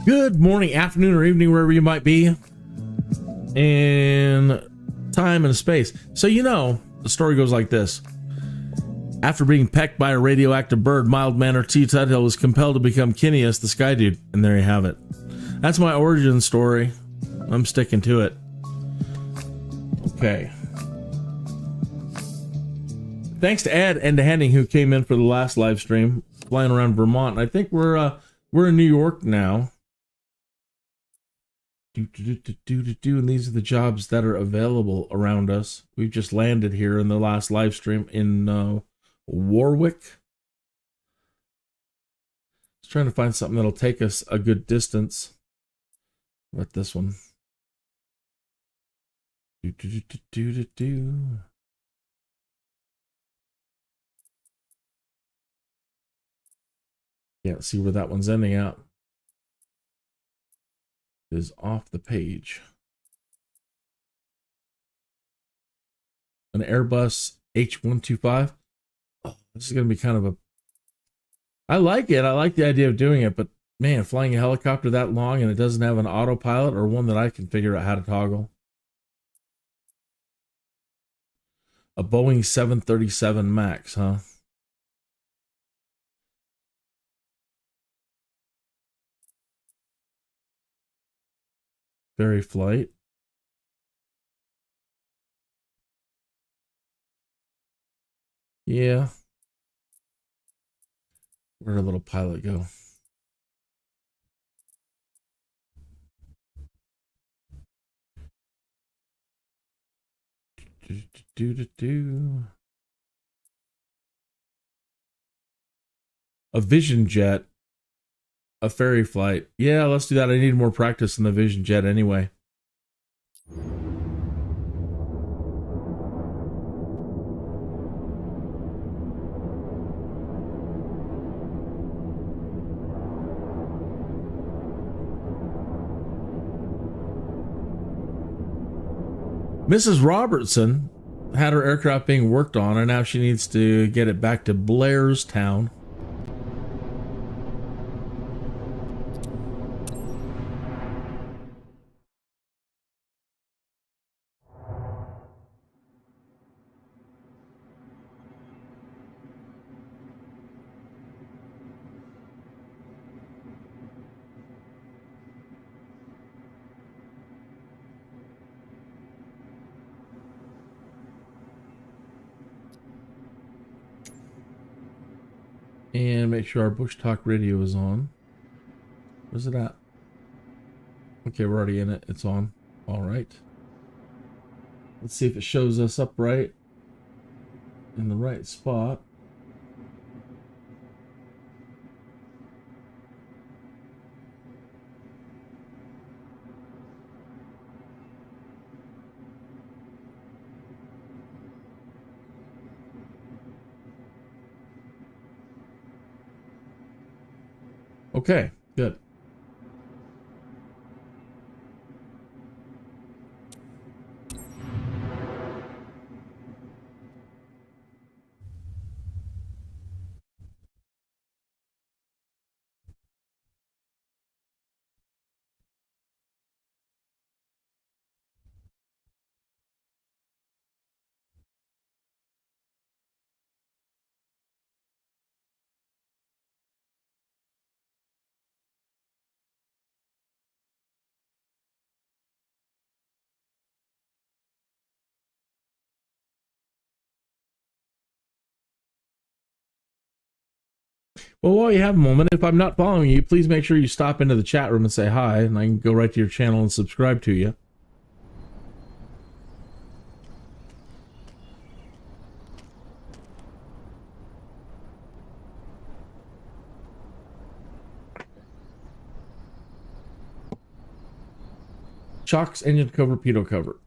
Good morning, afternoon, or evening, wherever you might be in time and space. So, you know, the story goes like this. After being pecked by a radioactive bird, mild-mannered T. Tuthill was compelled to become Kinneas, the Skydude. And there you have it. That's my origin story. I'm sticking to it. Okay. Thanks to Ed and to Henning, who came in for the last live stream, flying around Vermont. I think we're in New York now. And these are the jobs that are available around us. We've just landed here in the last live stream in Warwick. Just trying to find something that'll take us a good distance. What this one? Can't see where that one's ending up. Is off the page. An Airbus H125. Oh, this is going to be kind of a... I like it. I like the idea of doing it, but man, flying a helicopter that long and it doesn't have an autopilot or one that I can figure out how to toggle. A Boeing 737 MAX, huh? Ferry flight. Yeah. Where'd our little pilot go? A Vision jet. A ferry flight. Yeah, let's do that. I need more practice in the Vision jet anyway. Mrs. Robertson had her aircraft being worked on, and now she needs to get it back to Blairstown. And make sure our Bush Talk radio is on. Where's it at? Okay, we're already in it. It's on. All right. Let's see if it shows us up right in the right spot. Okay, good. Well, while you have a moment, if I'm not following you, please make sure you stop into the chat room and say hi, and I can go right to your channel and subscribe to you. Chocks, engine cover, pitot cover.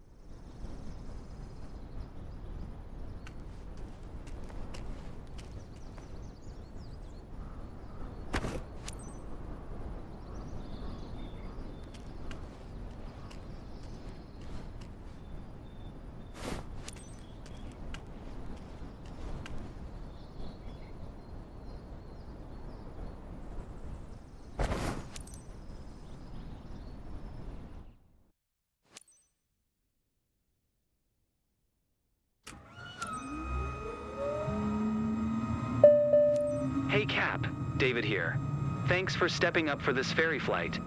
Hey Cap, David here. Thanks for stepping up for this ferry flight.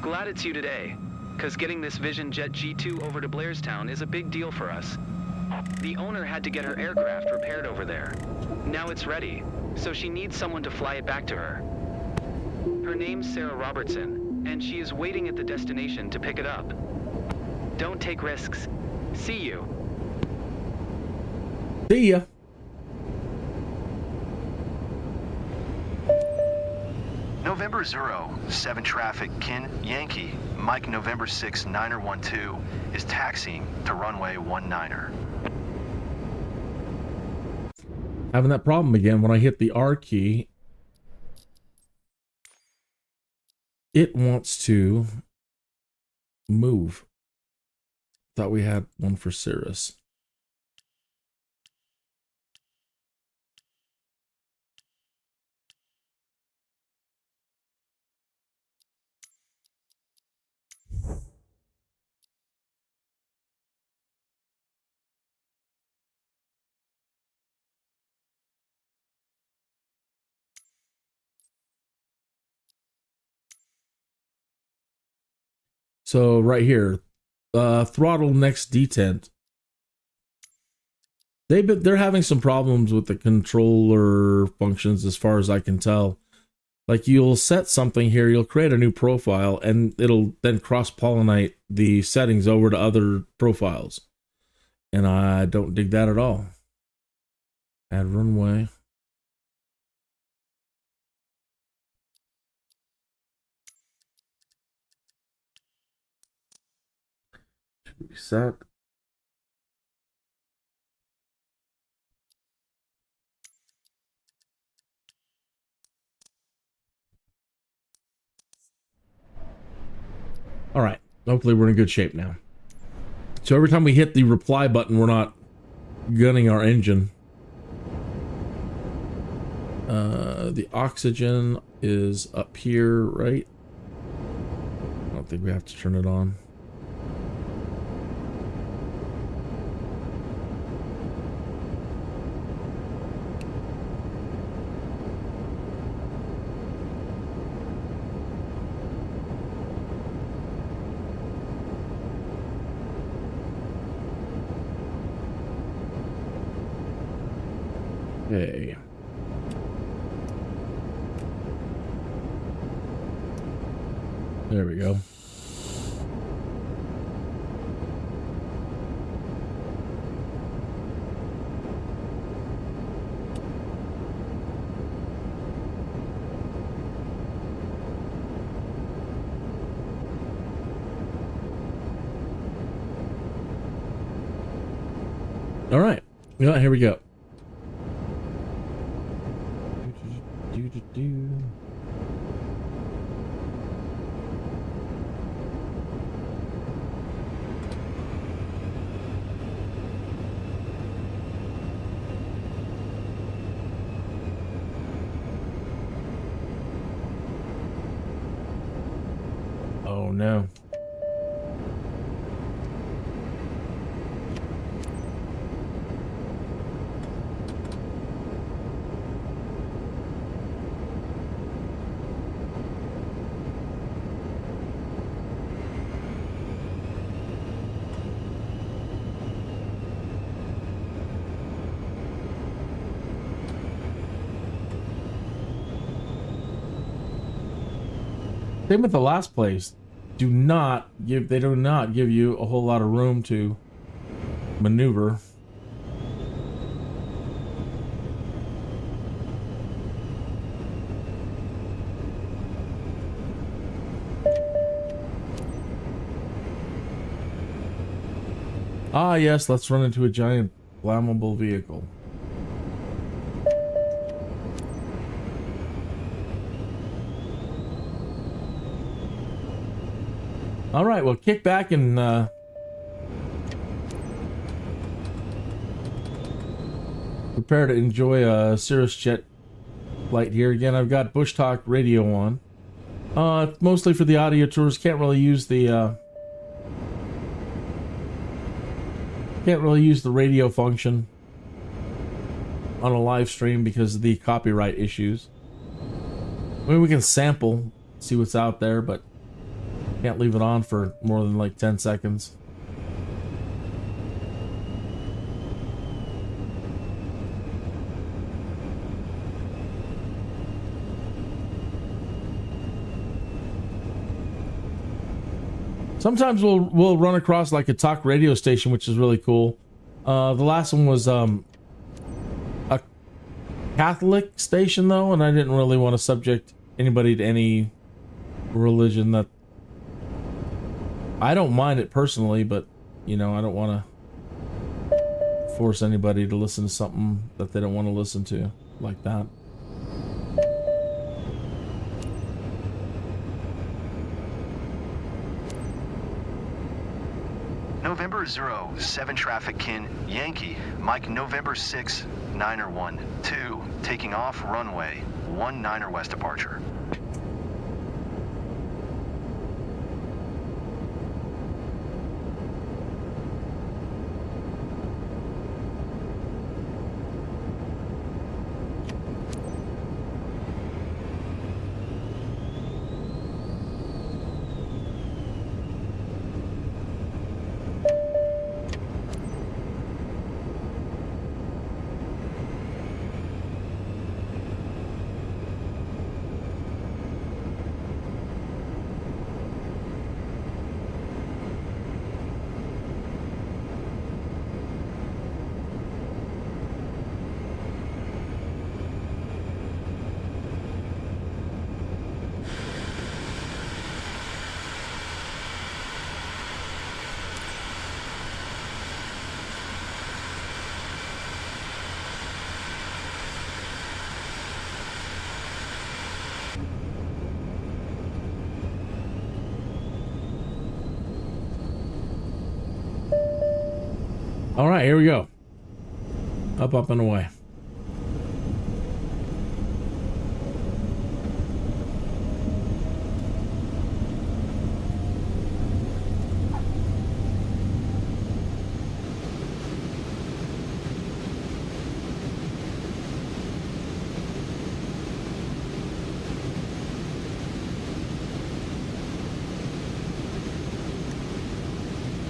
Glad it's you today, because getting this Vision Jet G2 over to Blairstown is a big deal for us. The owner had to get her aircraft repaired over there. Now it's ready, so she needs someone to fly it back to her. Her name's Sarah Robertson, and she is waiting at the destination to pick it up. Don't take risks. See you. See ya. November 07 traffic, Kin Yankee, Mike November 6 9er 12 is taxiing to runway 19er. Having that problem again when I hit the R key. It wants to move. Thought we had one for Cirrus. So right here, throttle next detent. They're having some problems with the controller functions as far as I can tell. Like you'll set something here, you'll create a new profile, and it'll then cross-pollinate the settings over to other profiles. And I don't dig that at all. Add runway. Reset. All right. Hopefully we're in good shape now. So every time we hit the reply button, we're not gunning our engine. The oxygen is up here, right? I don't think we have to turn it on. Okay. There we go. All right. Yeah, here we go. Oh no. Same with the last place. They do not give you a whole lot of room to maneuver. Ah, yes, let's run into a giant flammable vehicle. All right, well, kick back and prepare to enjoy a Cirrus jet flight here. Again, I've got Bush Talk Radio on. Mostly for the audio tours. Can't really use the radio function. on a live stream because of the copyright issues. I mean, we can sample, see what's out there, but can't leave it on for more than like 10 seconds. Sometimes we'll run across like a talk radio station, which is really cool. The last one was a Catholic station though, and I didn't really want to subject anybody to any religion. That I don't mind it personally, but you know, I don't want to force anybody to listen to something that they don't want to listen to like that. November 07 traffic Kin Yankee, Mike November 6 9er 12, taking off runway 19er west departure. All right, here we go. Up, up, and away.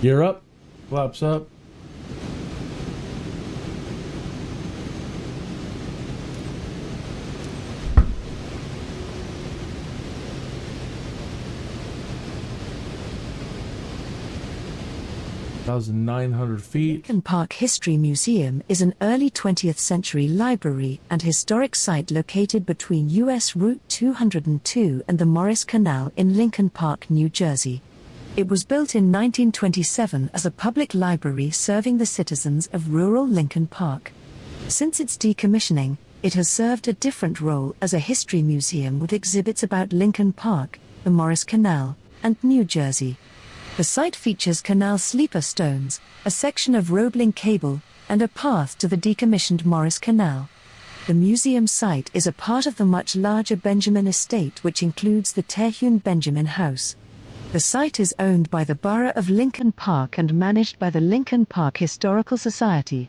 Gear up, flaps up. feet. Lincoln Park History Museum is an early 20th century library and historic site located between U.S. Route 202 and the Morris Canal in Lincoln Park, New Jersey. It was built in 1927 as a public library serving the citizens of rural Lincoln Park. Since its decommissioning, it has served a different role as a history museum with exhibits about Lincoln Park, the Morris Canal, and New Jersey. The site features canal sleeper stones, a section of Roebling cable, and a path to the decommissioned Morris Canal. The museum site is a part of the much larger Benjamin Estate, which includes the Terhune Benjamin House. The site is owned by the Borough of Lincoln Park and managed by the Lincoln Park Historical Society.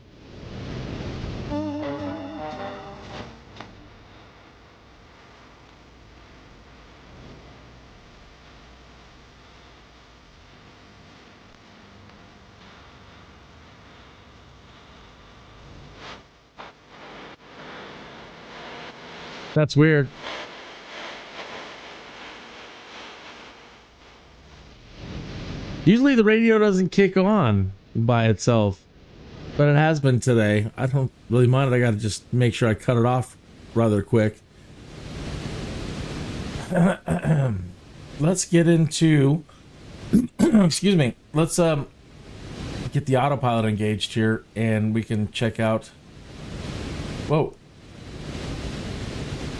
That's weird. Usually the radio doesn't kick on by itself, but it has been today. I don't really mind it. I got to just make sure I cut it off rather quick. Let's get into excuse me. Let's get the autopilot engaged here and we can check out. Whoa.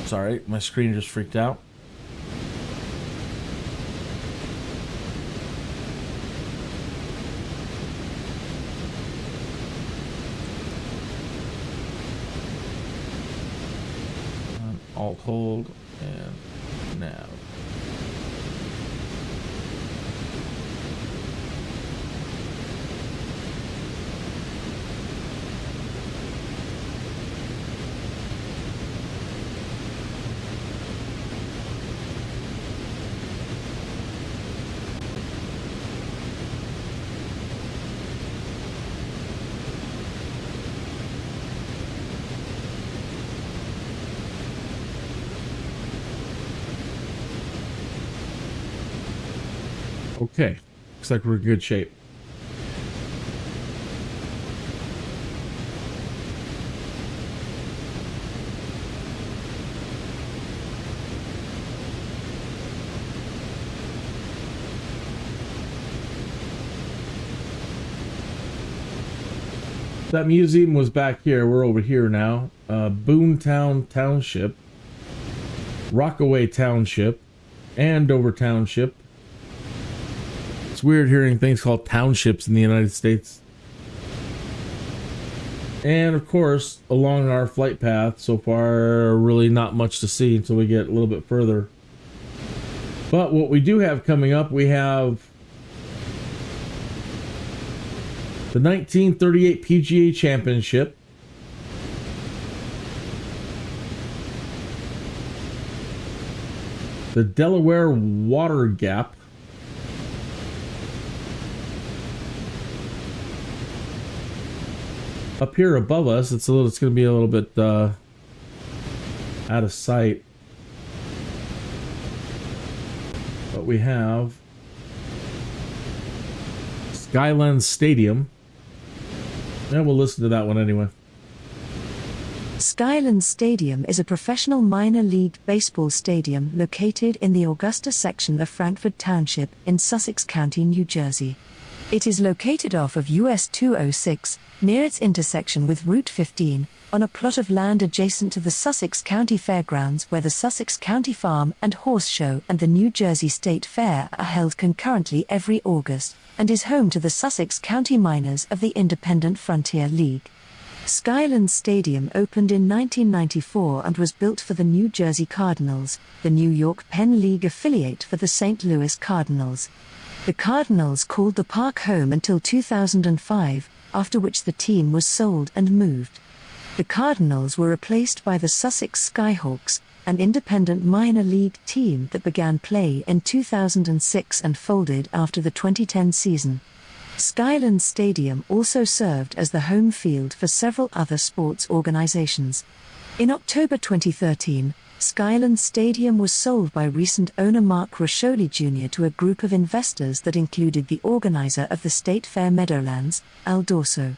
Sorry, my screen just freaked out. Alt hold and nav. Okay, looks like we're in good shape. That museum was back here. We're over here now. Boontown Township, Rockaway Township, Andover Township. It's weird hearing things called townships in the United States. And of course, along our flight path so far, really not much to see until we get a little bit further. But what we do have coming up, we have the 1938 PGA Championship, the Delaware Water Gap, up here above us, it's going to be a little bit out of sight, but we have Skyland Stadium. Yeah, we'll listen to that one anyway. Skyland Stadium is a professional minor league baseball stadium located in the Augusta section of Frankfort Township in Sussex County, New Jersey. It is located off of US 206, near its intersection with Route 15, on a plot of land adjacent to the Sussex County Fairgrounds, where the Sussex County Farm and Horse Show and the New Jersey State Fair are held concurrently every August, and is home to the Sussex County Miners of the Independent Frontier League. Skyland Stadium opened in 1994 and was built for the New Jersey Cardinals, the New York Penn League affiliate for the St. Louis Cardinals. The Cardinals called the park home until 2005, after which the team was sold and moved. The Cardinals were replaced by the Sussex Skyhawks, an independent minor league team that began play in 2006 and folded after the 2010 season. Skyland Stadium also served as the home field for several other sports organizations. In October 2013, Skyland Stadium was sold by recent owner Mark Roscioli Jr. to a group of investors that included the organizer of the State Fair Meadowlands, Al Dorso.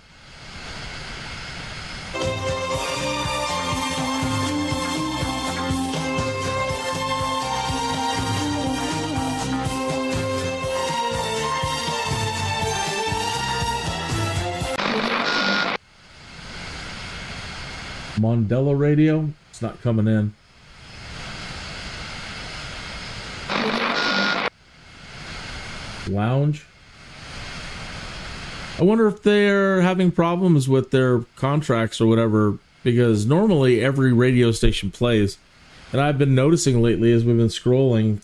Mondella Radio, it's not coming in. Lounge. I wonder if they're having problems with their contracts or whatever, because normally every radio station plays. And I've been noticing lately as we've been scrolling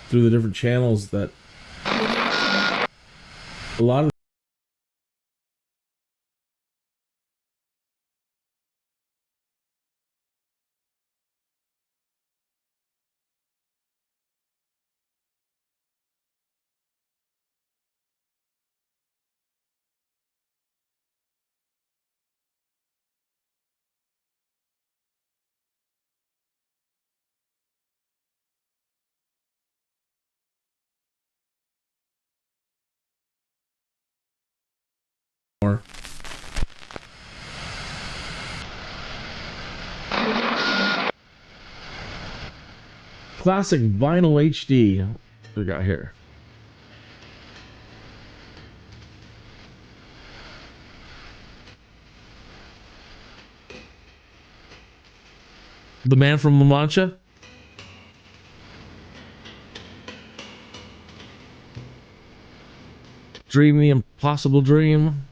through the different channels that a lot of more. Classic vinyl HD. What we got here? The Man from La Mancha? Dream the Impossible Dream?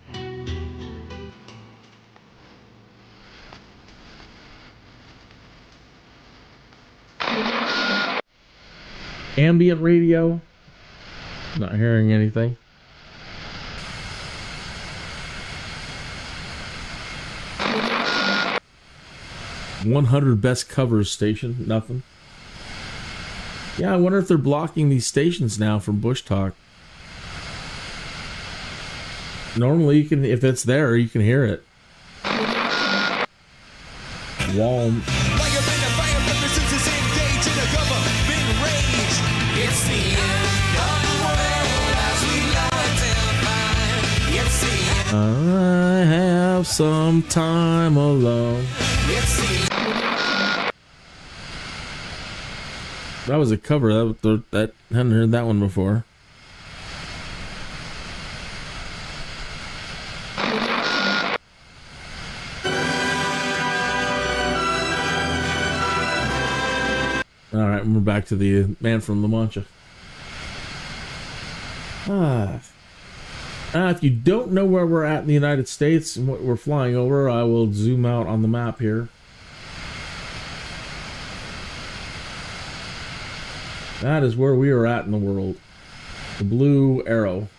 Ambient radio? Not hearing anything. "100 Best Covers" station, nothing. Yeah, I wonder if they're blocking these stations now from Bush Talk. Normally, you can, if it's there, you can hear it. Wall. It's the end of the world. I have some time alone. That was a cover. That hadn't heard that one before. All right, we're back to the Man from La Mancha. If you don't know where we're at in the United States and what we're flying over, I will zoom out on the map here. That is where we are at in the world. The blue arrow.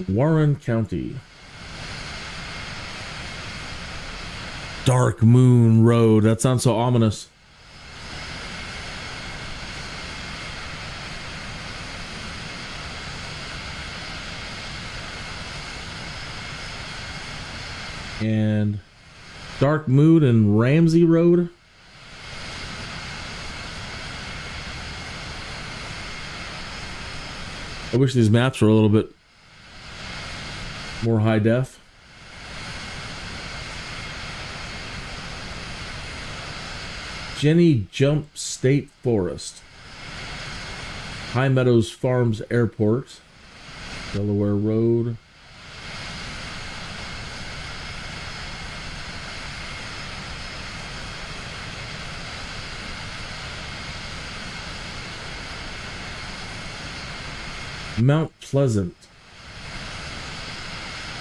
Warren County. Dark Moon Road. That sounds so ominous. And Dark Moon and Ramsey Road. I wish these maps were a little bit more high def. Jenny Jump State Forest. High Meadows Farms Airport. Delaware Road. Mount Pleasant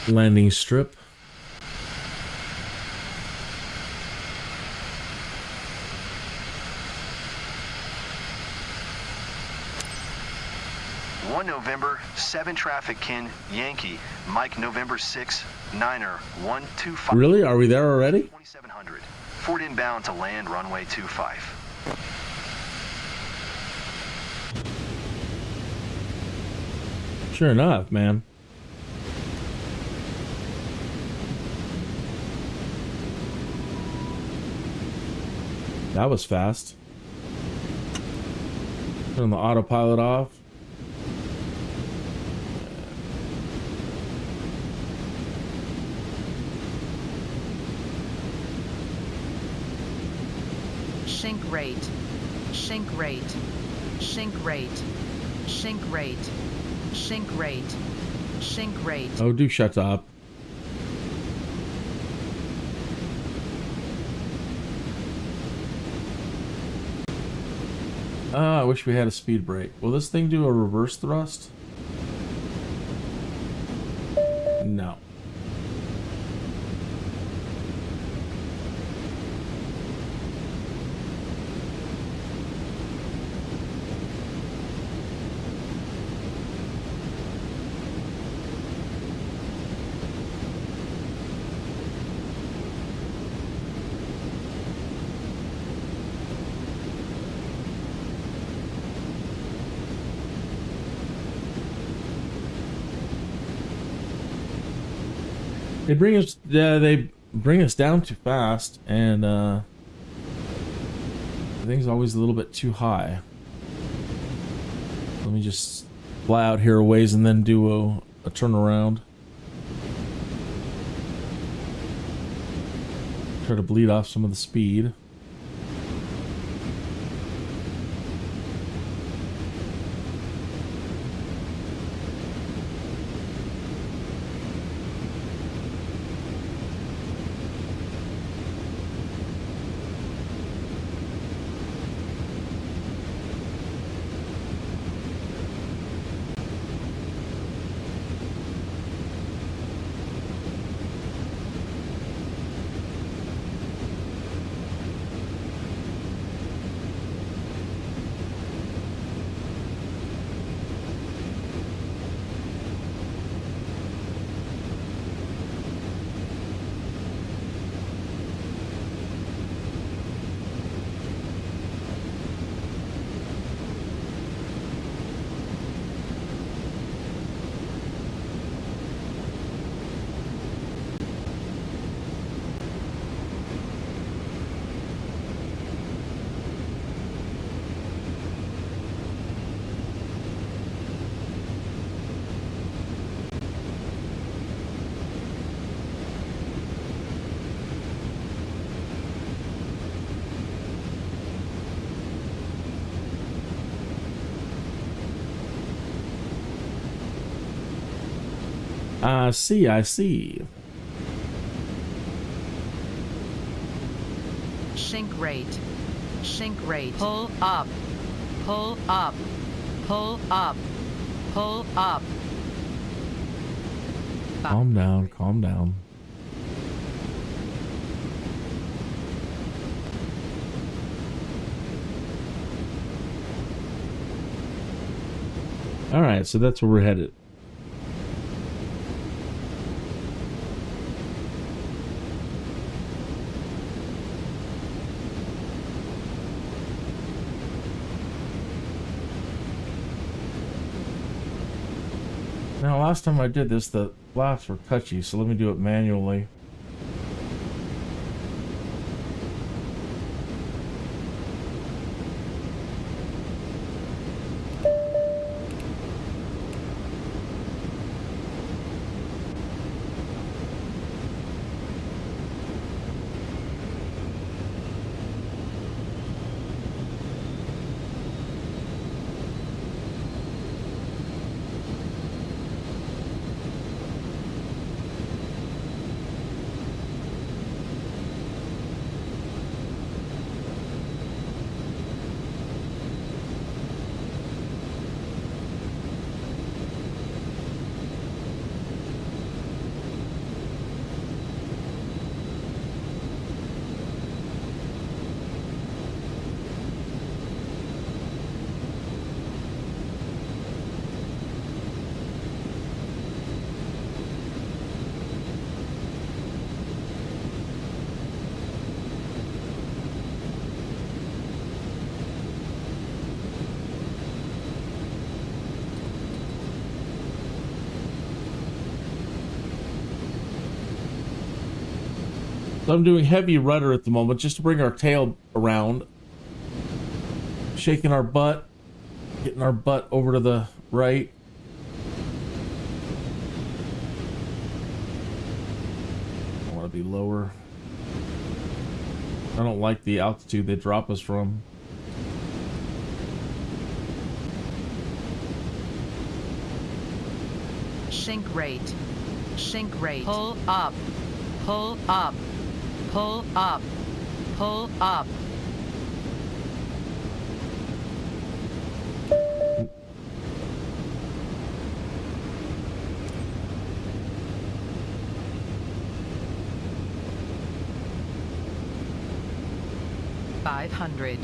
Landing Strip. November 7 traffic, Kin Yankee Mike November 6 Niner 125. Really? Are we there already? 2700. Ford inbound to land runway 25. Sure enough, man. That was fast. Turn the autopilot off. Sink rate, sink rate, sink rate, sink rate, sink rate, sink rate. Oh, do shut up. I wish we had a speed brake. Will this thing do a reverse thrust? No. They bring us down too fast, and the thing's always a little bit too high. Let me just fly out here a ways and then do a turnaround. Try to bleed off some of the speed. I see, I see. Sink rate. Sink rate. Pull up. Pull up. Pull up. Pull up. Calm down, calm down. All right, so that's where we're headed. Now, last time I did this, the flaps were touchy, so let me do it manually. So I'm doing heavy rudder at the moment just to bring our tail around. Shaking our butt. Getting our butt over to the right. I want to be lower. I don't like the altitude they drop us from. Sink rate. Sink rate. Pull up. Pull up. Pull up. Pull up. $500.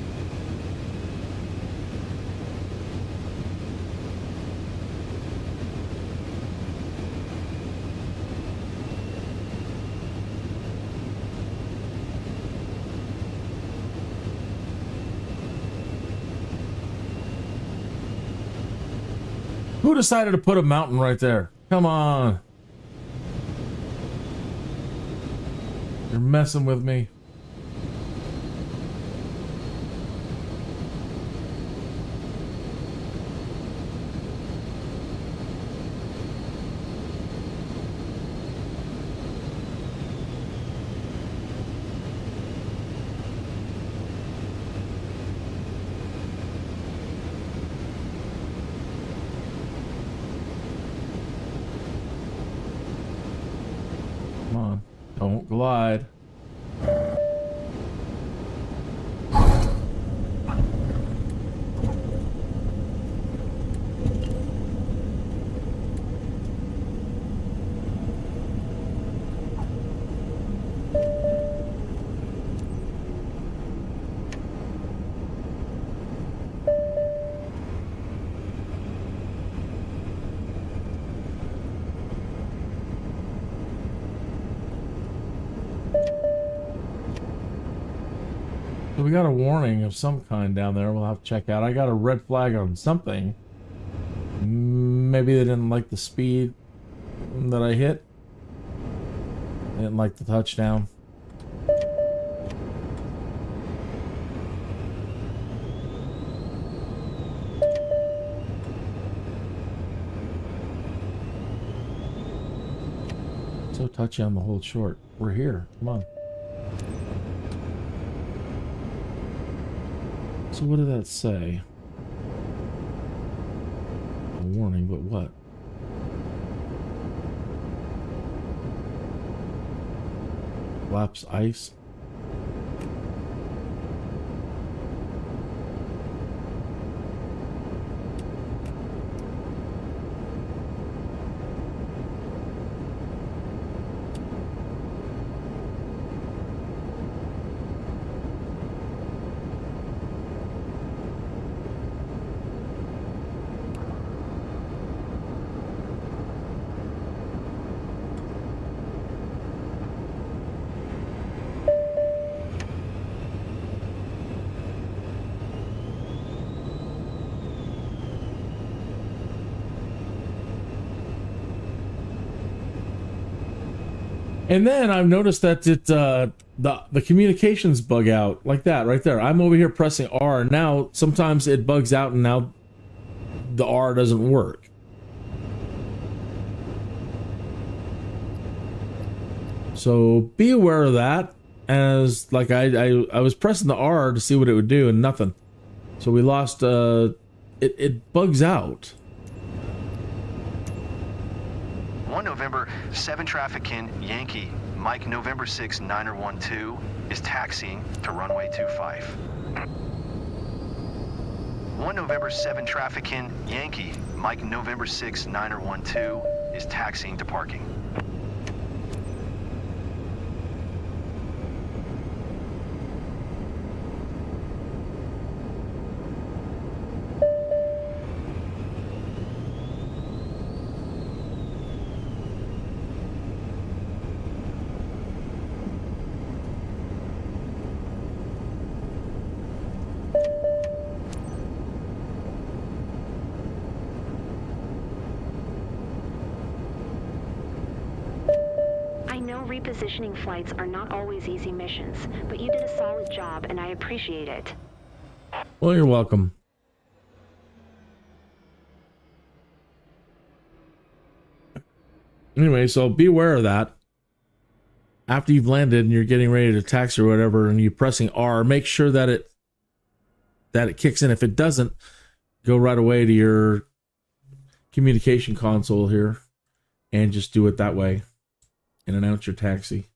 Who decided to put a mountain right there? Come on. You're messing with me. Come on, don't glide. So we got a warning of some kind down there. We'll have to check out. I got a red flag on something. Maybe they didn't like the speed that I hit. They didn't like the touchdown. So touchy on the hold short. We're here. Come on. So what did that say? A warning, but what? Collapse ice. And then I've noticed that the communications bug out like that right there. I'm over here pressing R, and now sometimes it bugs out, and now the R doesn't work. So be aware of that. As like I was pressing the R to see what it would do, and nothing. So we lost. It bugs out. 1 November 7 traffic in Yankee, Mike November 6 9er12 is taxiing to runway 25. 1 November 7 traffic in Yankee, Mike November 6 9er12 is taxiing to parking. Repositioning flights are not always easy missions, but you did a solid job and I appreciate it. Well, you're welcome. Anyway, so be aware of that. After you've landed and you're getting ready to taxi or whatever, and you're pressing R, make sure that it kicks in. If it doesn't, go right away to your communication console here and just do it that way. And announce your taxi.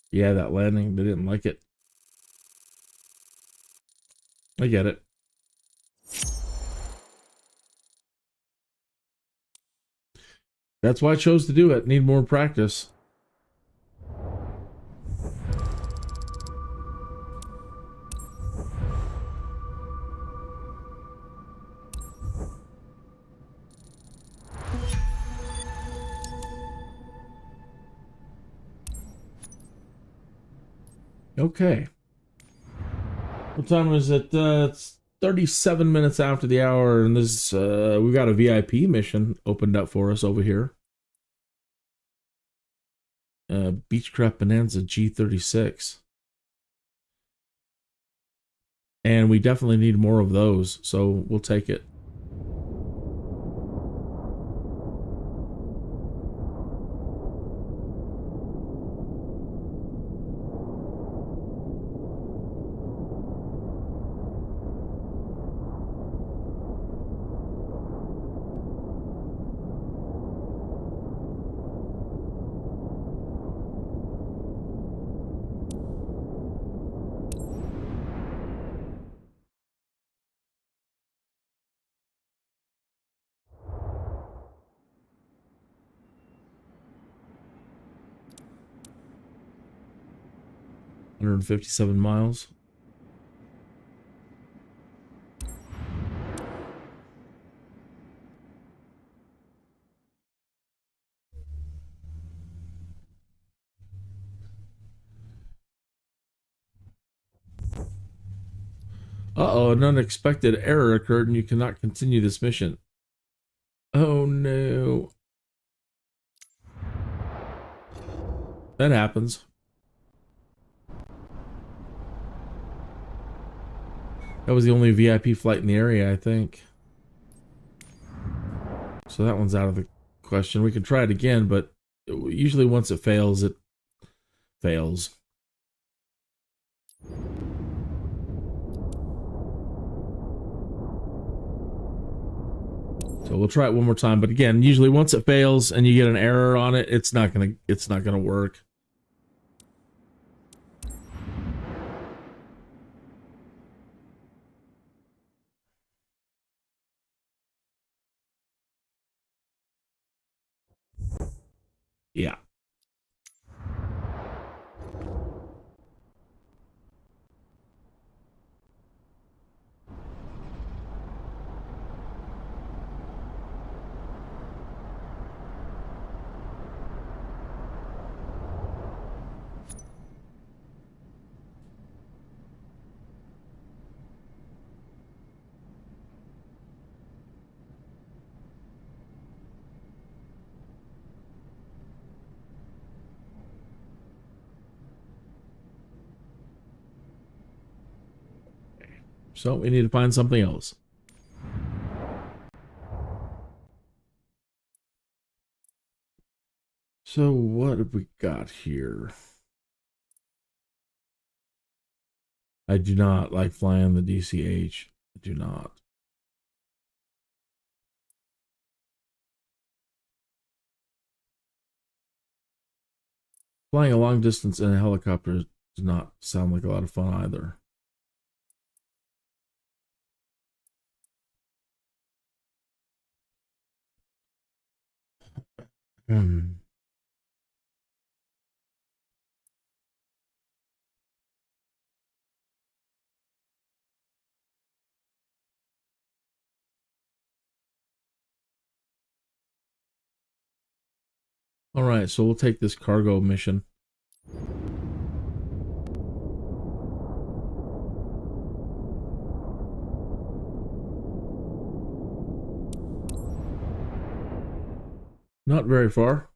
Yeah, that landing, they didn't like it. I get it. That's why I chose to do it. Need more practice. Okay. What time is it? It's 37 minutes after the hour, and this we got a VIP mission opened up for us over here. Beechcraft Bonanza G36. And we definitely need more of those, so we'll take it. $157 miles. Uh-oh, an unexpected error occurred and you cannot continue this mission. Oh no. That happens. That was the only VIP flight in the area, I think. So that one's out of the question. We can try it again, but usually once it fails, it fails. So we'll try it one more time. But again, usually once it fails and you get an error on it, it's not gonna work. Yeah. So we need to find something else. So what have we got here? I do not like flying the DCH. I do not. Flying a long distance in a helicopter does not sound like a lot of fun either. All right, so we'll take this cargo mission. Not very far.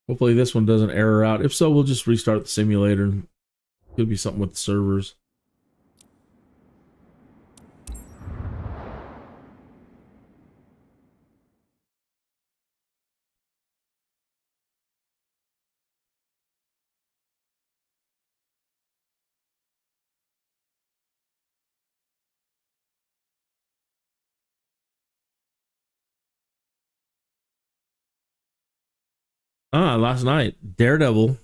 Hopefully this one doesn't error out. If so, we'll just restart the simulator. Could be something with the servers. Last night, Daredevil.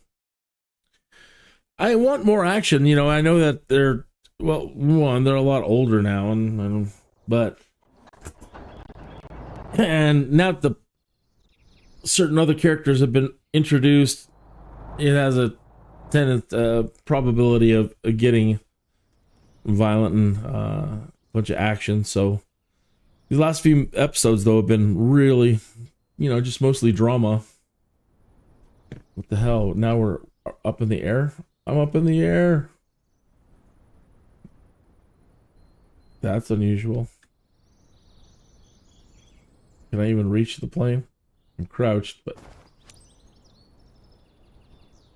I want more action. You know, I know that they're, well, one, they're a lot older now, and now that the certain other characters have been introduced, it has a probability of getting violent and a bunch of action. So these last few episodes, though, have been really, you know, just mostly drama. What the hell? Now we're up in the air? I'm up in the air. That's unusual. Can I even reach the plane? I'm crouched, but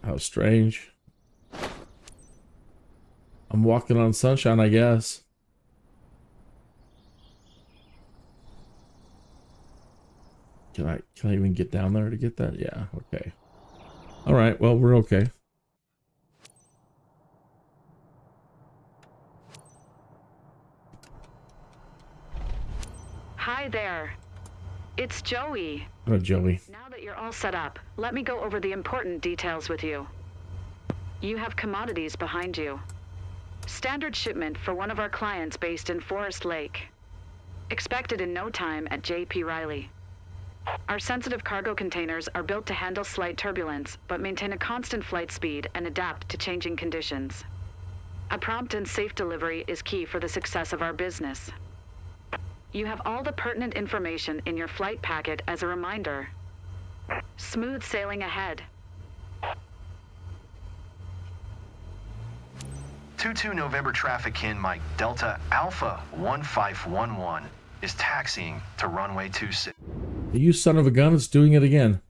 how strange. I'm walking on sunshine, I guess. Can I even get down there to get that? Yeah, okay. All right, well, we're okay. Hi there. It's Joey. Oh, Joey. Now that you're all set up, let me go over the important details with you. You have commodities behind you. Standard shipment for one of our clients based in Forest Lake. Expected in no time at J.P. Riley. Our sensitive cargo containers are built to handle slight turbulence, but maintain a constant flight speed and adapt to changing conditions. A prompt and safe delivery is key for the success of our business. You have all the pertinent information in your flight packet as a reminder. Smooth sailing ahead. 22 November traffic kin Mike Delta Alpha 1511 is taxiing to runway 26. You son of a gun, it's doing it again.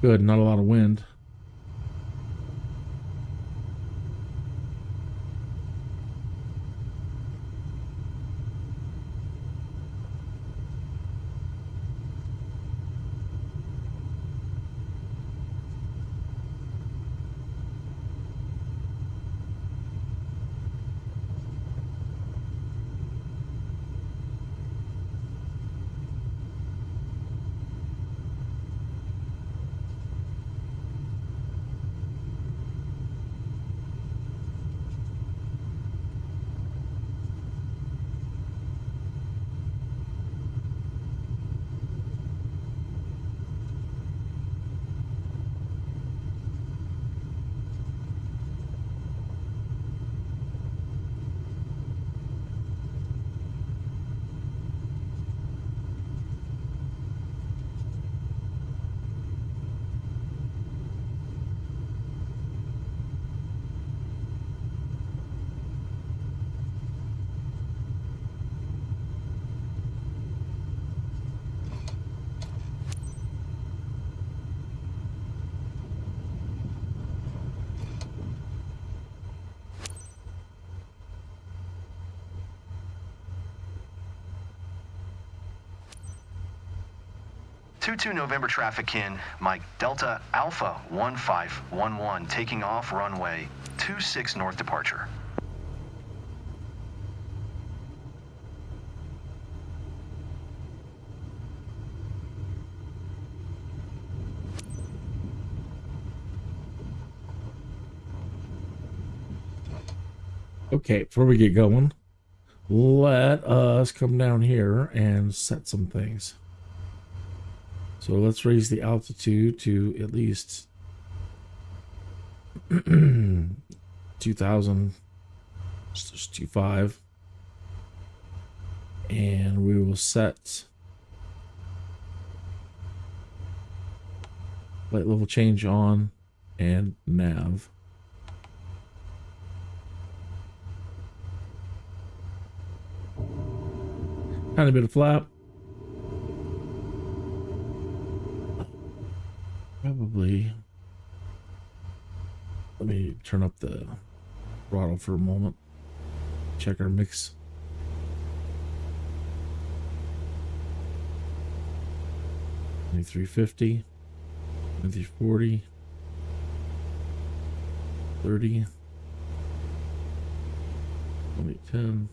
Good, not a lot of wind. Two November traffic in Mike Delta Alpha 1511 taking off runway 26 north departure. Okay, before we get going, let us come down here and set some things. So let's raise the altitude to at least 2,000, just 2.5. And we will set light level change on and nav. Tiny bit of flap. Probably. Let me turn up the throttle for a moment. Check our mix. $23.50, $23.40, 30, 2010.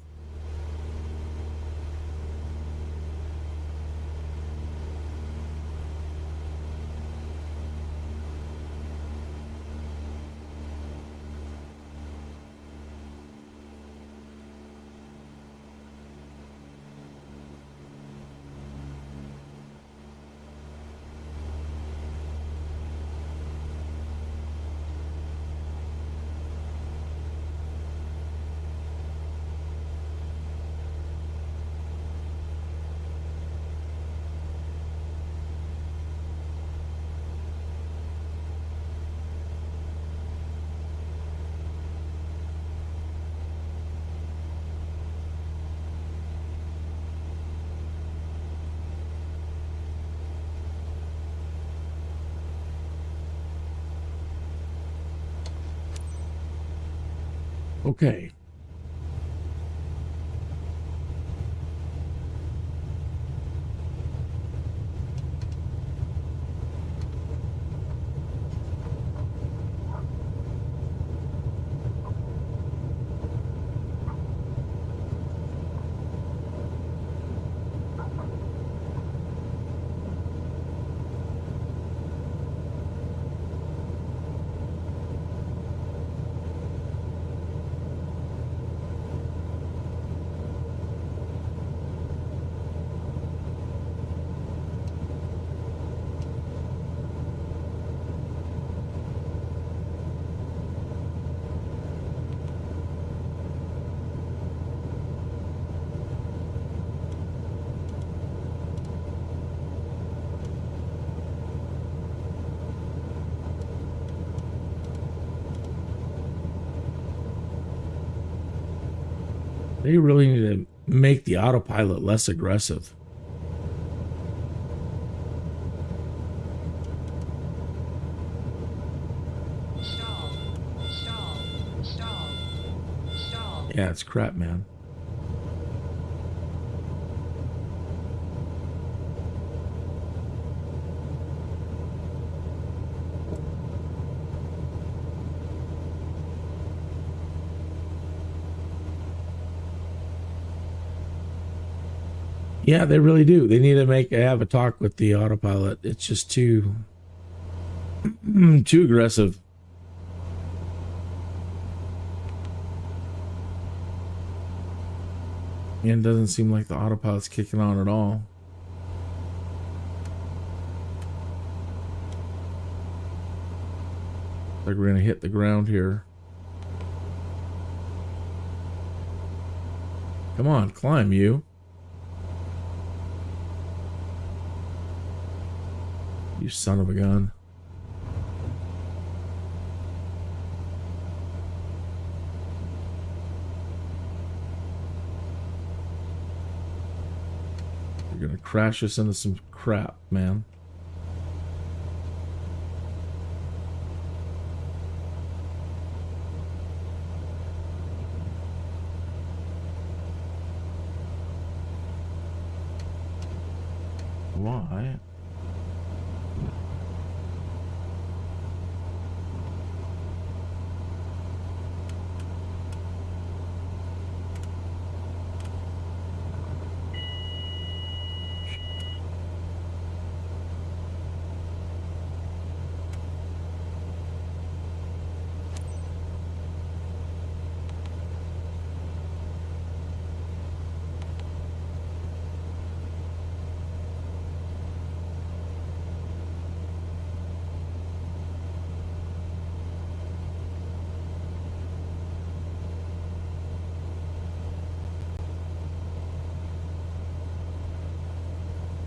Okay. They really need to make the autopilot less aggressive. Yeah, it's crap, man. Yeah, they really do. They need to have a talk with the autopilot. It's just too aggressive. And it doesn't seem like the autopilot's kicking on at all. Like we're gonna hit the ground here. Come on, climb, you. You son of a gun. You're gonna crash us into some crap, man. Why?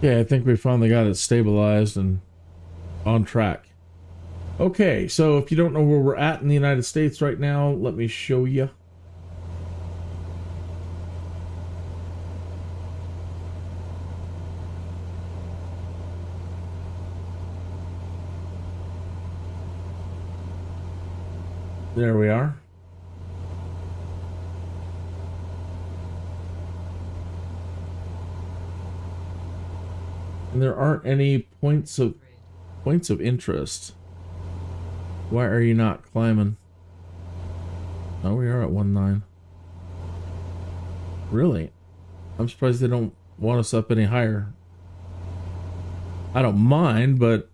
Yeah, I think we finally got it stabilized and on track. Okay, so if you don't know where we're at in the United States right now, let me show you. There we are. And there aren't any points of interest. Why are you not climbing? Oh, we are at 1.9. Really? I'm surprised they don't want us up any higher. I don't mind, but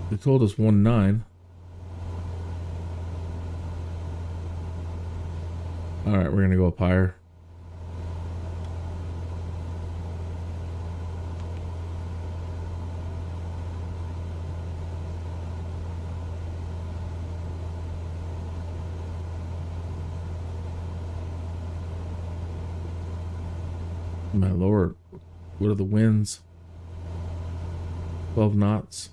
they told us 1.9. Alright, we're gonna go up higher. My lord, what are the winds? 12 knots.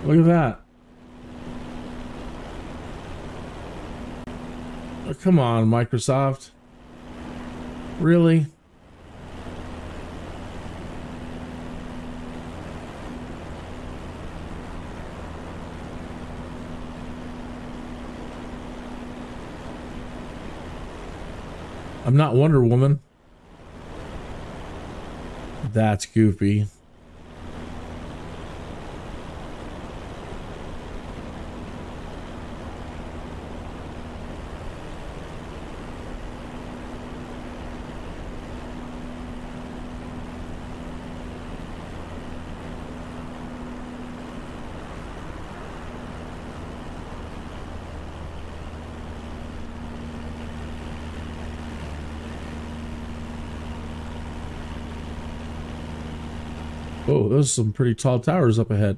Look at that. Oh, come on, Microsoft. Really? I'm not Wonder Woman. That's goofy. Oh, those are some pretty tall towers up ahead.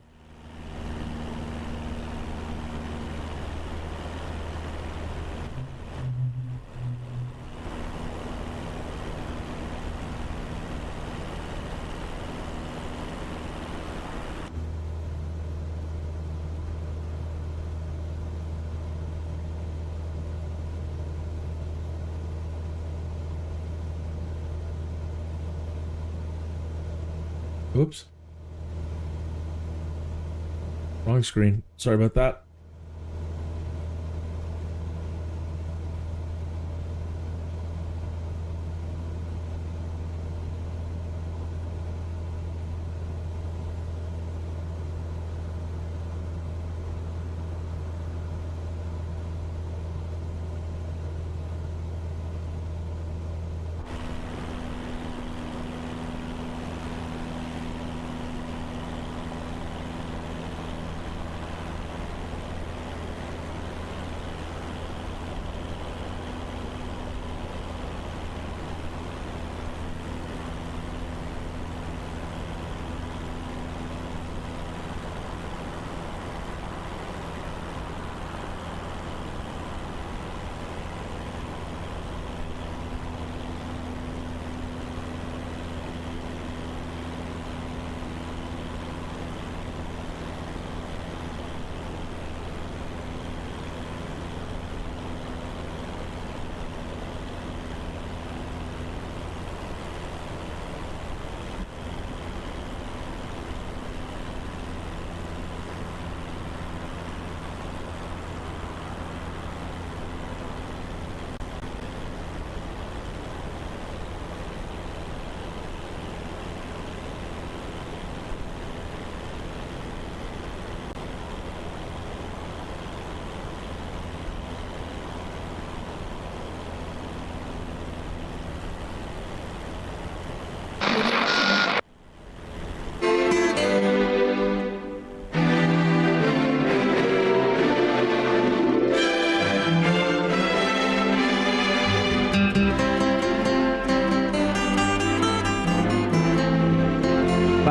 Oops. Wrong screen. Sorry about that.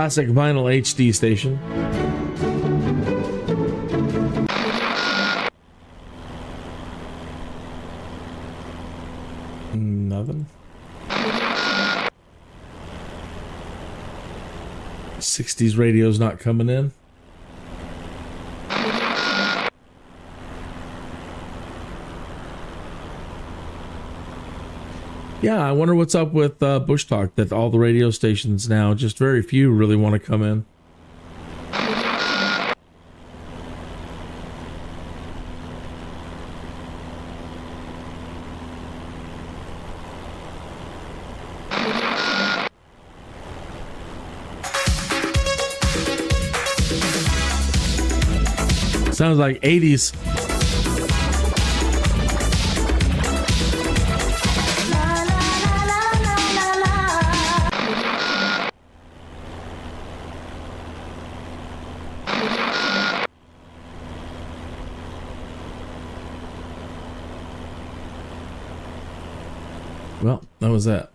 Classic vinyl HD station. Nothing. 60s radio's not coming in. Yeah, I wonder what's up with Bush Talk, that all the radio stations now, just very few really want to come in. Sounds like 80s. Well, that was that.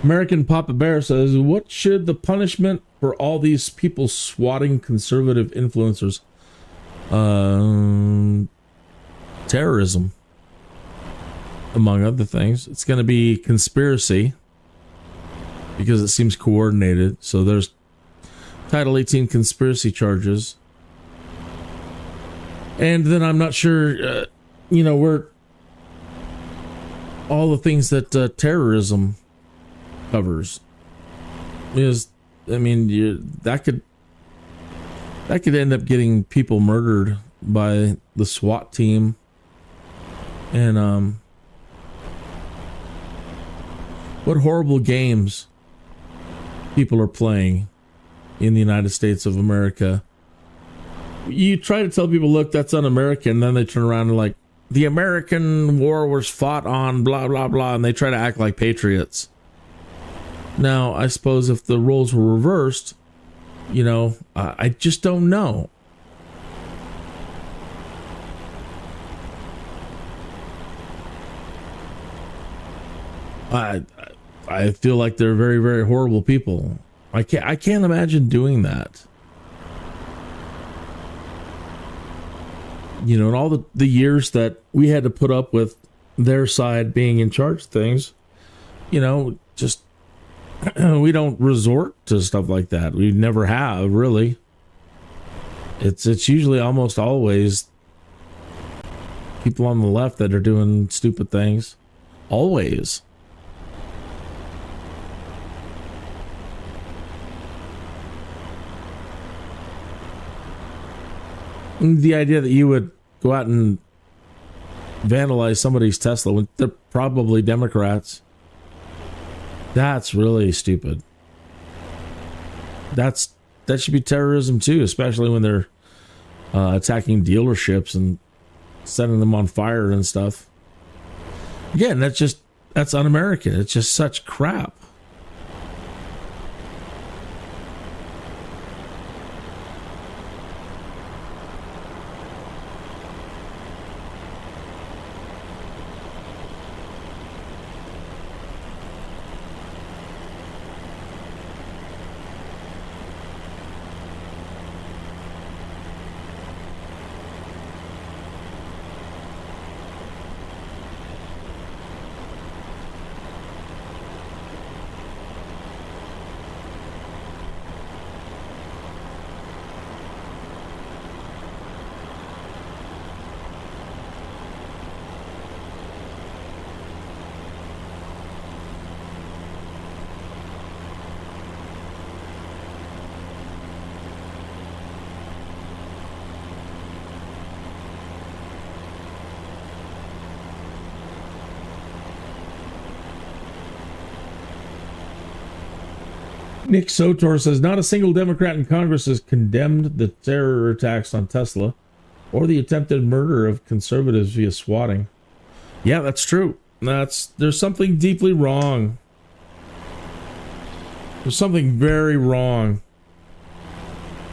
American Papa Bear says, what should the punishment for all these people swatting conservative influencers? Terrorism, among other things. It's going to be conspiracy because it seems coordinated. So there's Title 18 conspiracy charges. And then I'm not sure, where all the things that terrorism covers is, that could end up getting people murdered by the SWAT team. And what horrible games people are playing in the United States of America. You try to tell people, look, that's un-American, then they turn around and like, the American war was fought on blah, blah, blah, and they try to act like patriots. Now, I suppose if the roles were reversed, I just don't know. I feel like they're very, very horrible people. I can't imagine doing that. And all the years that we had to put up with their side being in charge of things, just we don't resort to stuff like that. We never have, really. It's usually almost always people on the left that are doing stupid things. Always. The idea that you would go out and vandalize somebody's Tesla when they're probably Democrats, that's really stupid. That should be terrorism too, especially when they're attacking dealerships and setting them on fire and stuff. Again, that's un-American. It's just such crap. Nick Sotor says, not a single Democrat in Congress has condemned the terror attacks on Tesla or the attempted murder of conservatives via swatting. Yeah, that's true. There's something deeply wrong. There's something very wrong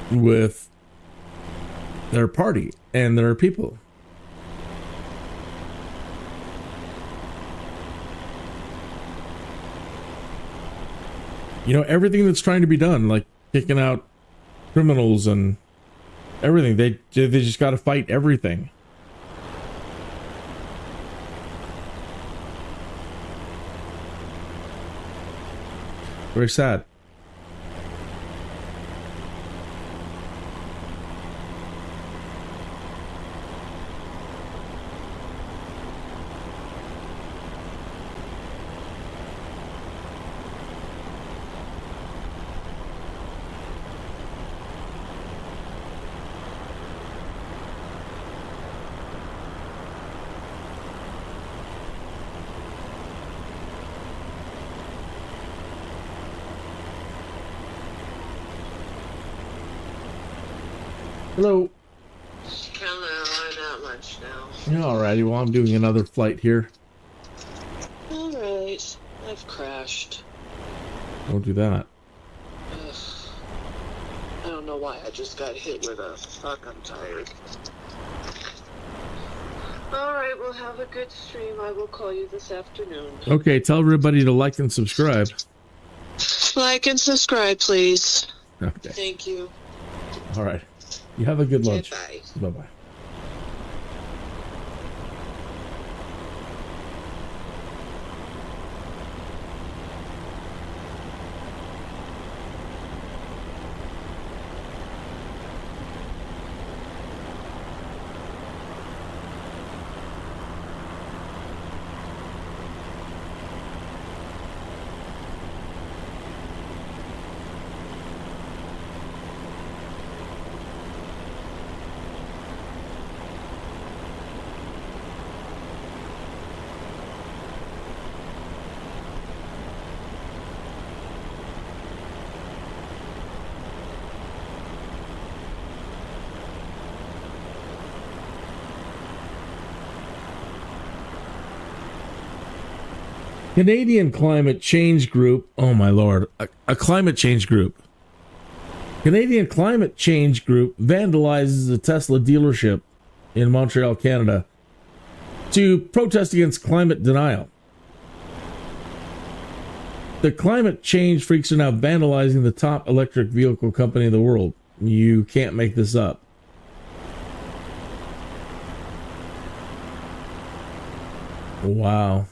with their party and their people. Everything that's trying to be done, like kicking out criminals and everything, they just got to fight everything. Very sad. Hello. Hello, I'm at lunch now. Alrighty, well, I'm doing another flight here. Alright, I've crashed. Don't do that. Ugh. I don't know why I just got hit with a fuck, I'm tired. Alright, we'll have a good stream. I will call you this afternoon. Okay, tell everybody to like and subscribe. Like and subscribe, please. Okay. Thank you. All right. You have a good lunch. Bye. Bye-bye. Canadian climate change group. Oh my lord. A climate change group. Canadian climate change group vandalizes a Tesla dealership in Montreal, Canada to protest against climate denial. The climate change freaks are now vandalizing the top electric vehicle company in the world. You can't make this up. Wow.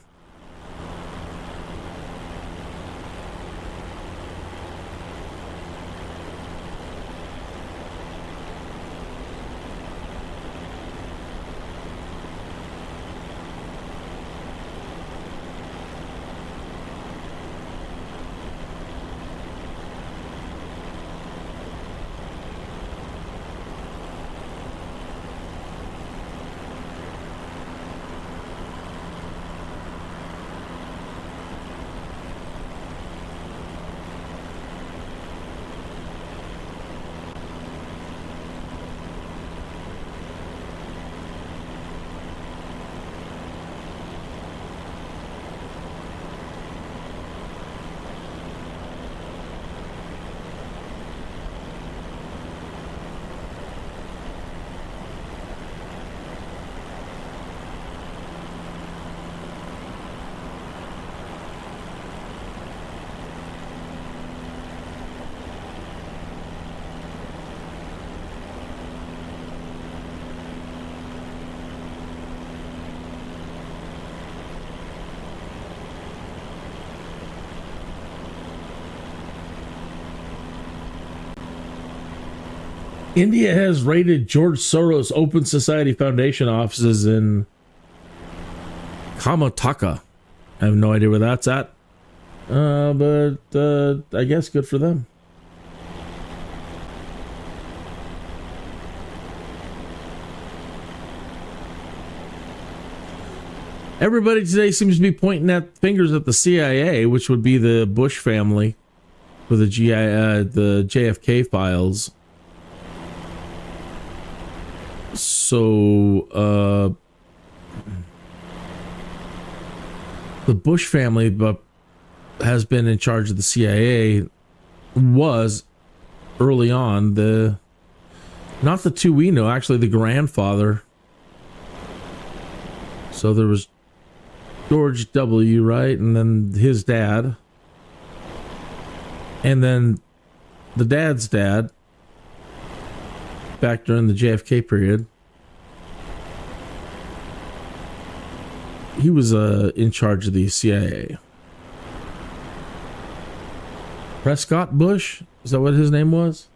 India has raided George Soros Open Society Foundation offices in Karnataka. I have no idea where that's at. But I guess good for them. Everybody today seems to be pointing at fingers at the CIA, which would be the Bush family with the JFK files. So, the Bush family has been in charge of the CIA, was early on not the two we know, actually the grandfather. So there was George W., right? And then his dad. And then the dad's dad, back during the JFK period. He was in charge of the CIA. Prescott Bush? Is that what his name was?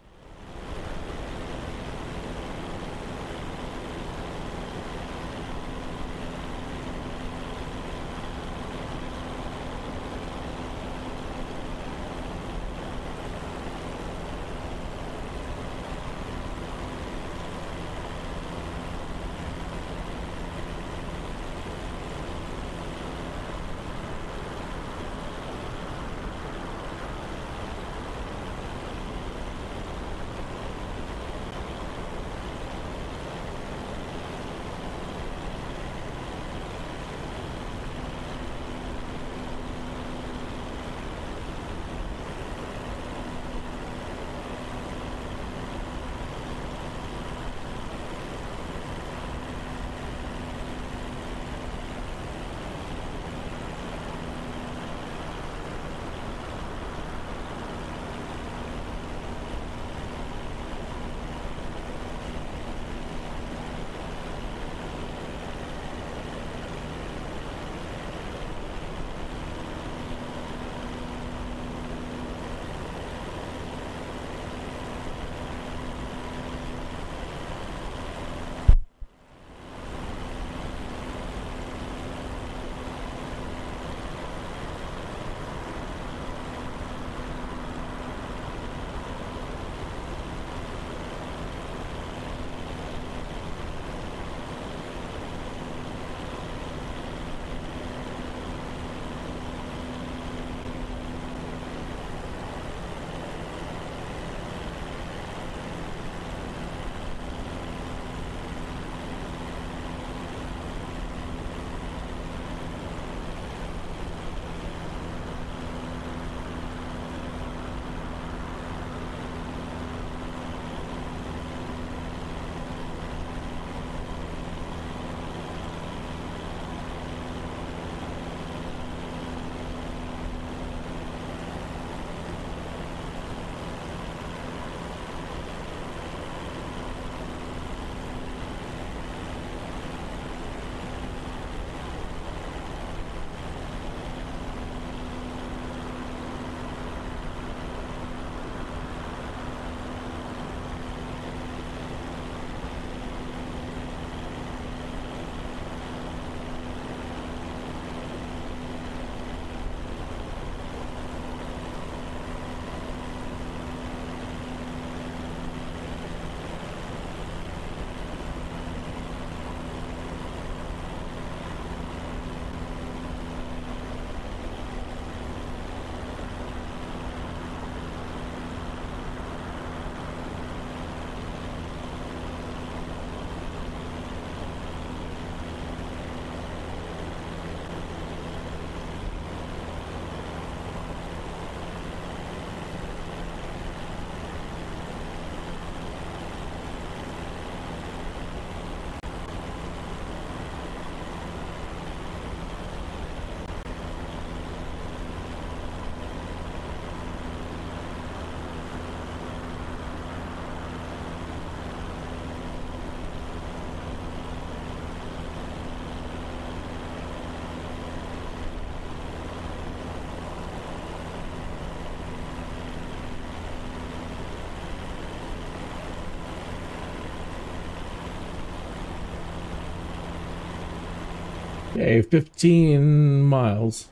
Okay, 15 miles.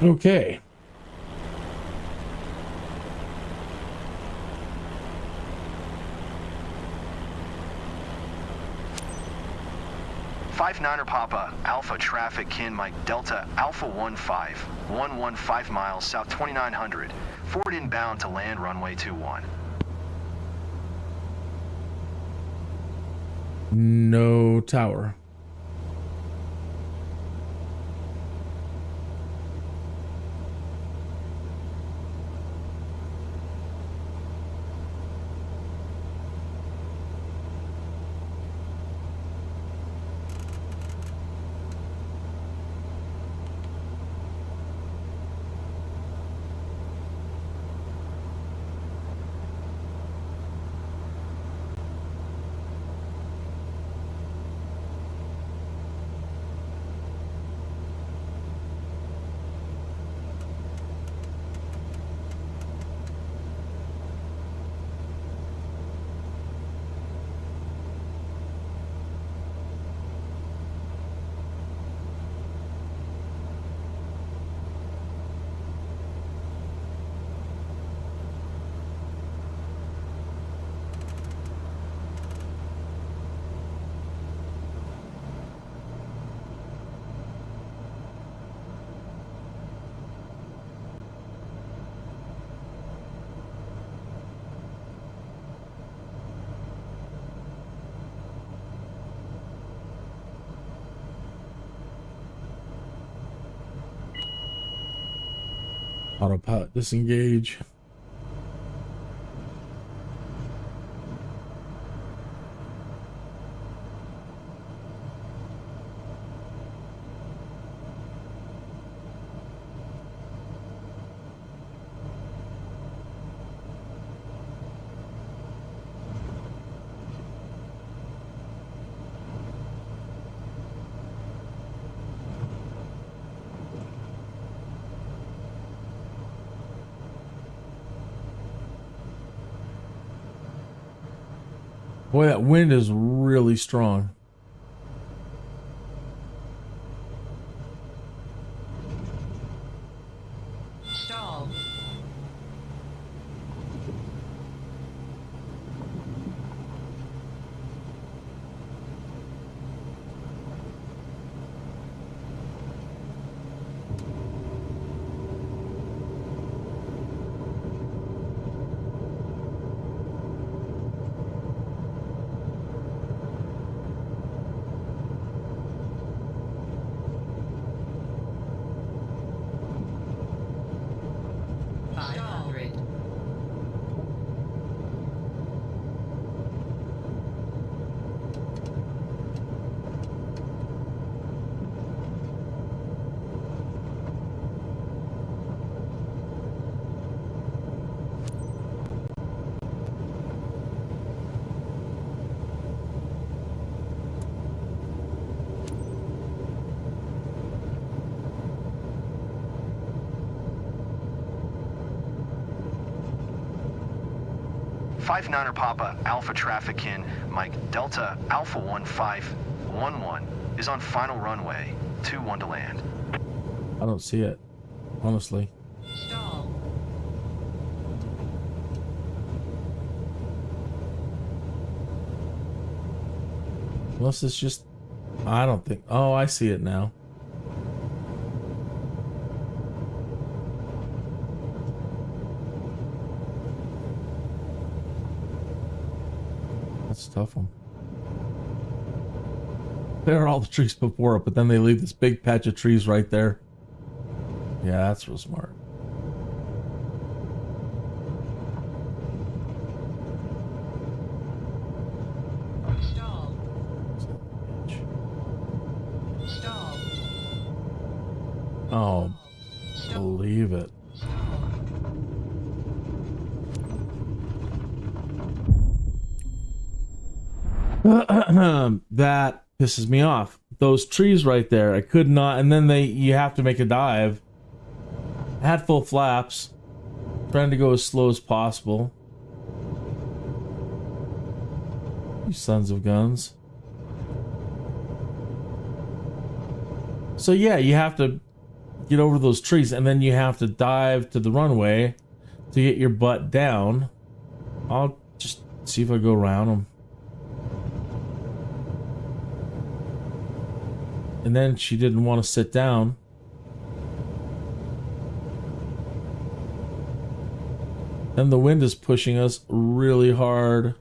Okay. Five Niner Papa, Alpha traffic, Kin Mike Delta, Alpha 115 miles south 2900. Forward inbound to land runway 21. No tower. Autopilot disengage. Boy, that wind is really strong. Stall. Five Niner Papa Alpha Traffic in Mike Delta Alpha 1511 is on final runway 21 to land. I don't see it, honestly. Stall. Unless it's just, I don't think. Oh, I see it now. That's a tough one. There are all the trees before it, but then they leave this big patch of trees right there. Yeah, that's real smart. Stall. Stall. Oh, believe it. That pisses me off. Those trees right there, I could not, and then you have to make a dive. I had full flaps, trying to go as slow as possible. You sons of guns. So yeah, you have to get over those trees, and then you have to dive to the runway to get your butt down. I'll just see if I go around them. And then she didn't want to sit down. And the wind is pushing us really hard.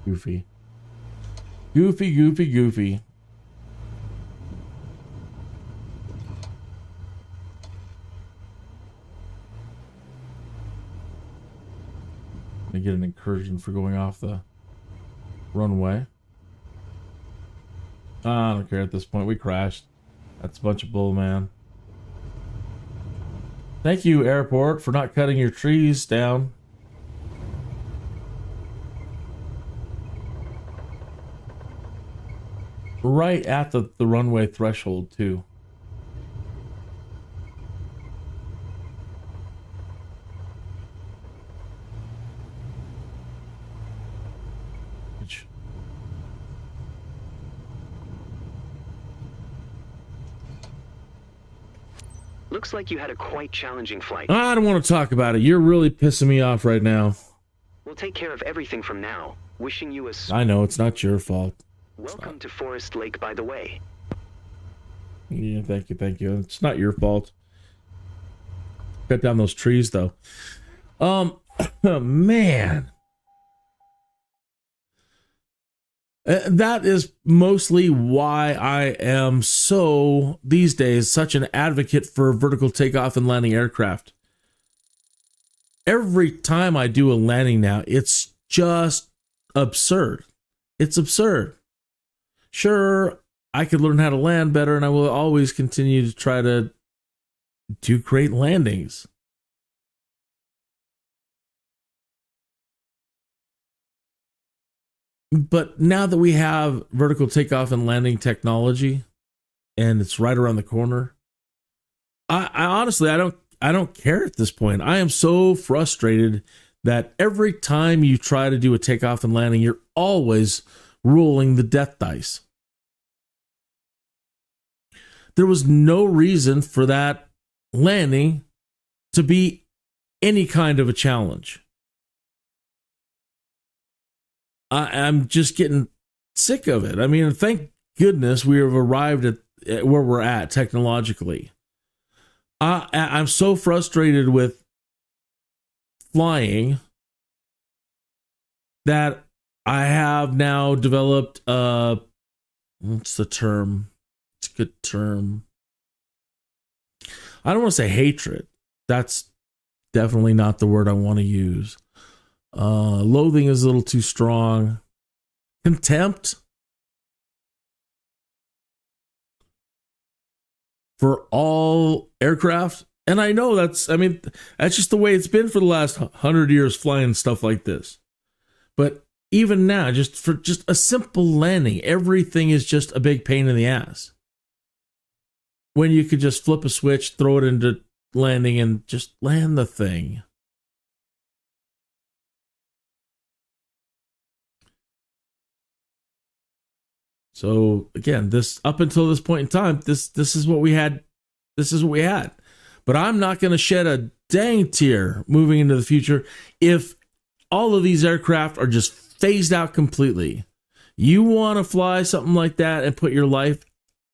Goofy. Goofy, goofy, goofy. I get an incursion for going off the runway. I don't care at this point. We crashed. That's a bunch of bull, man. Thank you, airport, for not cutting your trees down. Right at the runway threshold, too. Looks like you had a quite challenging flight. I don't want to talk about it. You're really pissing me off right now. We'll take care of everything from now. Wishing you a... I know, it's not your fault. Welcome to Forest Lake, by the way. Yeah, thank you. It's not your fault. Cut down those trees, though. Man. That is mostly why I am so, these days, such an advocate for vertical takeoff and landing aircraft. Every time I do a landing now, it's just absurd. It's absurd. Sure, I could learn how to land better, and I will always continue to try to do great landings. But now that we have vertical takeoff and landing technology, and it's right around the corner, I honestly, I don't care at this point. I am so frustrated that every time you try to do a takeoff and landing, you're always rolling the death dice. There was no reason for that landing to be any kind of a challenge. I'm just getting sick of it. I mean, thank goodness we have arrived at where we're at technologically. I'm so frustrated with flying that I have now developed what's the term? It's a good term. I don't want to say hatred. That's definitely not the word I want to use. Loathing is a little too strong. Contempt for all aircraft. And I know that's just the way it's been for the last 100 years flying stuff like this. But even now, just for just a simple landing, everything is just a big pain in the ass. When you could just flip a switch, throw it into landing, and just land the thing. So again, this up until this point in time, this is what we had. This is what we had. But I'm not going to shed a dang tear moving into the future if all of these aircraft are just phased out completely. You want to fly something like that and put your life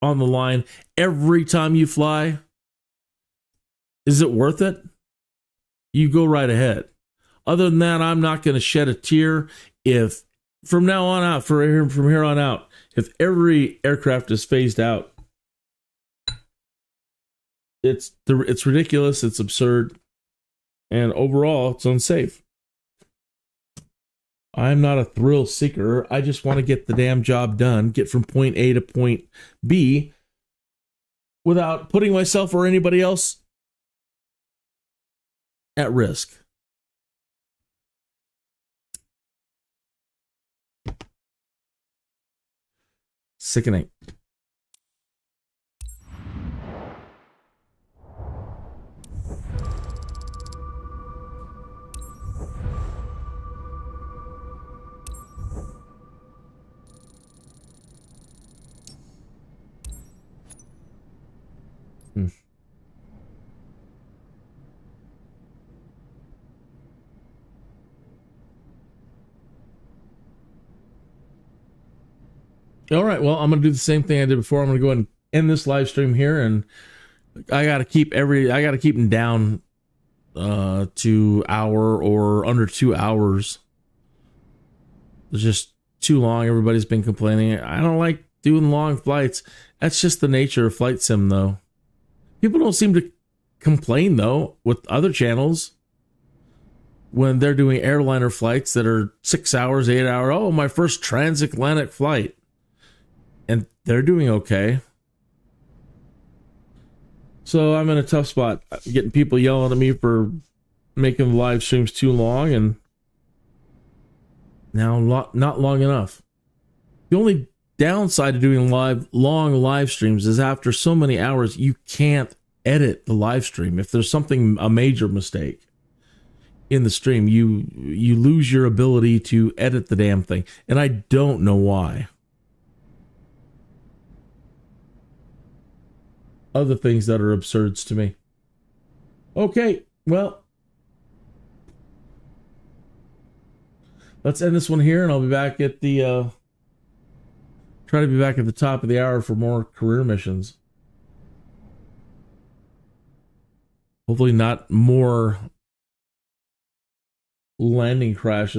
on the line every time you fly? Is it worth it? You go right ahead. Other than that, I'm not going to shed a tear if from now on out, from here on out, if every aircraft is phased out. It's ridiculous, it's absurd, and overall, it's unsafe. I'm not a thrill seeker. I just want to get the damn job done, get from point A to point B without putting myself or anybody else at risk. Sickening. All right, well, I'm going to do the same thing I did before. I'm going to go ahead and end this live stream here, and I got to keep them down to hour or under 2 hours. It's just too long. Everybody's been complaining. I don't like doing long flights. That's just the nature of flight sim, though. People don't seem to complain, though, with other channels when they're doing airliner flights that are 6 hours, 8 hours. Oh, my first transatlantic flight. And they're doing okay. So I'm in a tough spot. Getting people yelling at me for making the live streams too long, and now not long enough. The only downside of doing long live streams is after so many hours, you can't edit the live stream. If there's a major mistake in the stream, you lose your ability to edit the damn thing. And I don't know why. Other things that are absurds to me. Okay, well, let's end this one here, and I'll be back at the try to be back at the top of the hour for more career missions. Hopefully not more landing crashes.